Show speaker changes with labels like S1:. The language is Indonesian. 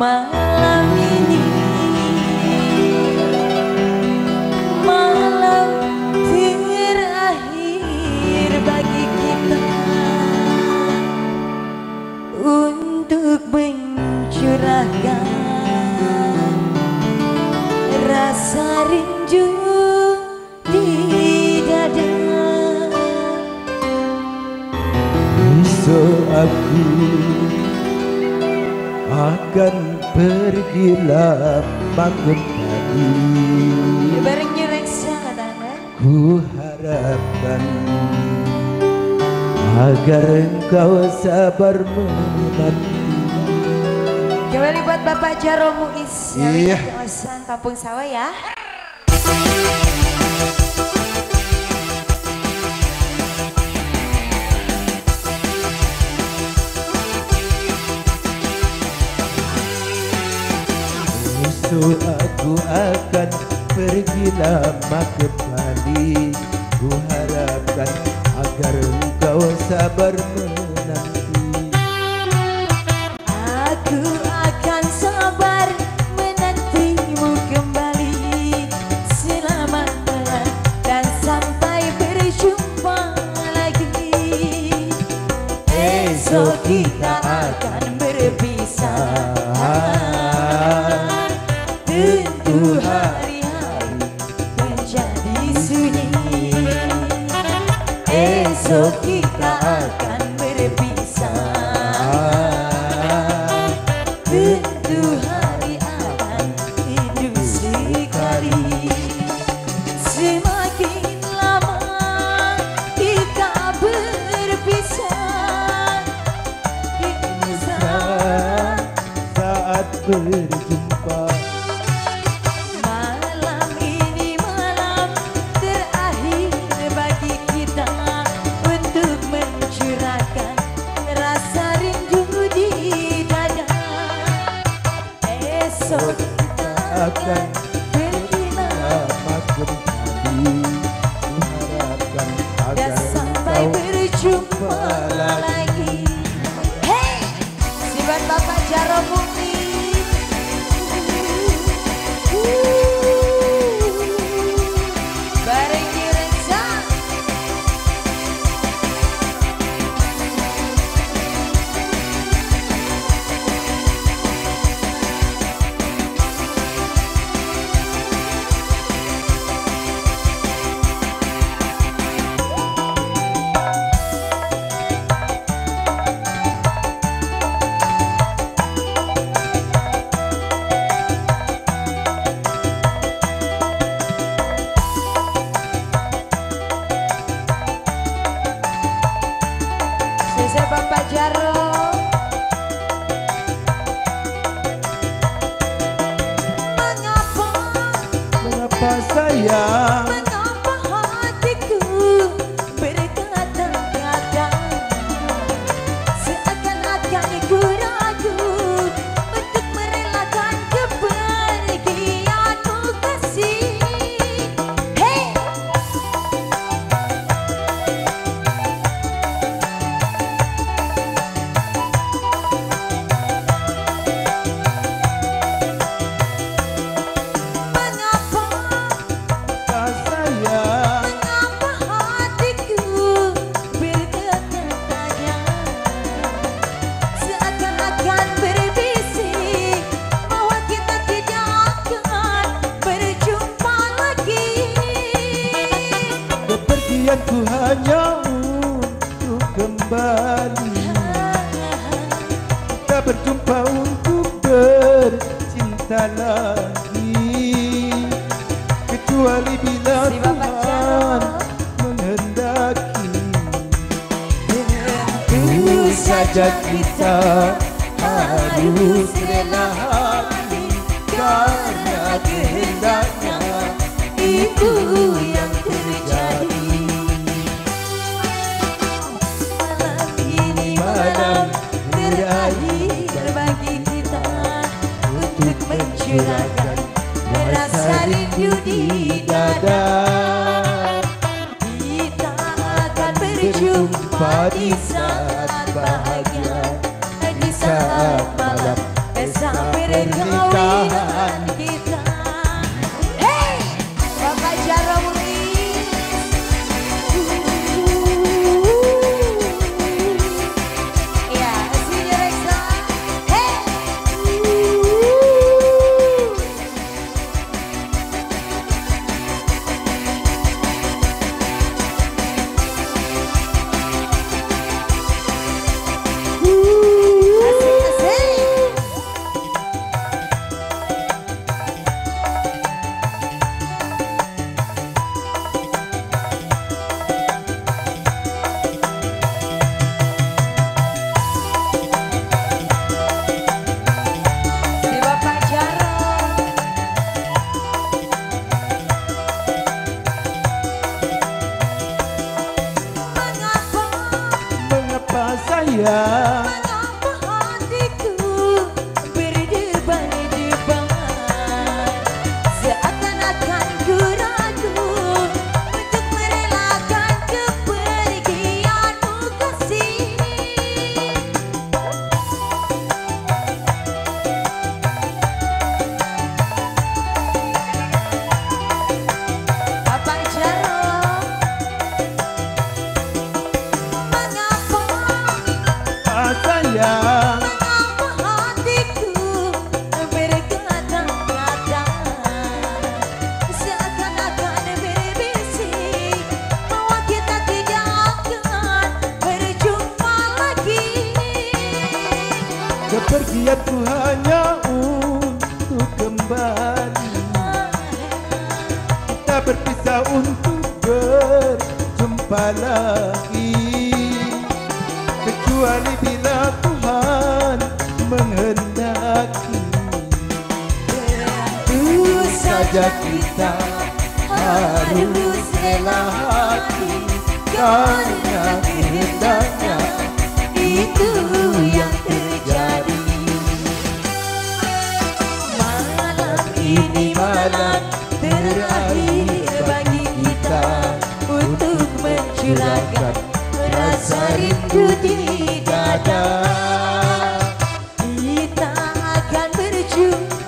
S1: Malam ini malam terakhir bagi kita untuk mencurahkan rasa rindu di dada.
S2: Besok aku akan pergi lama kembali.
S1: Bareng nyerengsa katanya.
S2: Ku harapkan agar engkau sabar menanti.
S1: Kembali buat Bapak Jaro Muiz
S2: Iya.
S1: kawasan Kampung Sawah ya.
S2: Besok aku akan pergi lama kembali. Ku harapkan agar engkau sabar menanti.
S1: Aku akan sabar menantimu kembali selamanya dan sampai berjumpa lagi. Esok kita akan berpisah. Tentu hari-hari menjadi sunyi. Esok kita akan berpisah. Tentu hari akan rindu sekali. Semakin lama kita berpisah,
S2: Saat berjumpa
S1: malam ini malam terakhir bagi kita untuk mencurahkan rasa rindu di dada. Esok kita akan pergi
S2: lama kembali. Ku harapkan
S1: dan
S2: agar
S1: sampai
S2: engkau
S1: berjumpa lagi. Hey, sibat Bapak Jaro Muiz. Bareng Direza. Saya Bapak Jaro.
S2: mengapa sayang
S1: Mengapa hatiku berkata-kata seakan-akan ku ragu untuk merelakan kepergianmu kasih. Hey!
S2: sayang
S1: Mengapa hatiku berkata-kata seakan-akan berbisik bahwa kita tidak akan berjumpa lagi.
S2: kepergianku hanya untuk kembali. Kita berjumpa untuk bercinta lagi, kecuali bila
S1: Si Bapak
S2: Tuhan
S1: Jaro.
S2: menghendaki.
S1: Tentu saja kita harus rela hati karena kehendaknya itu yang terjadi. Malam ini malam terakhir bagi kita untuk mencurahkan rasa rindu di dada. Kita akan berjumpa di saat bahagia, di saat malam sampai
S2: sayang.
S1: Mengapa hatiku berkata-kata seakan-akan berbisik bahwa kita tidak akan berjumpa lagi.
S2: Kepergianku hanya untuk kembali, kita berpisah untuk berjumpa lagi. Kecuali bila Tuhan menghendaki,
S1: Tentu
S2: saja kita harus rela hati, karena kehendaknya
S1: itu yang terjadi. Malam ini malam terakhir bagi kita untuk mencurahkan rasa rindu di dada. Kita akan berjumpa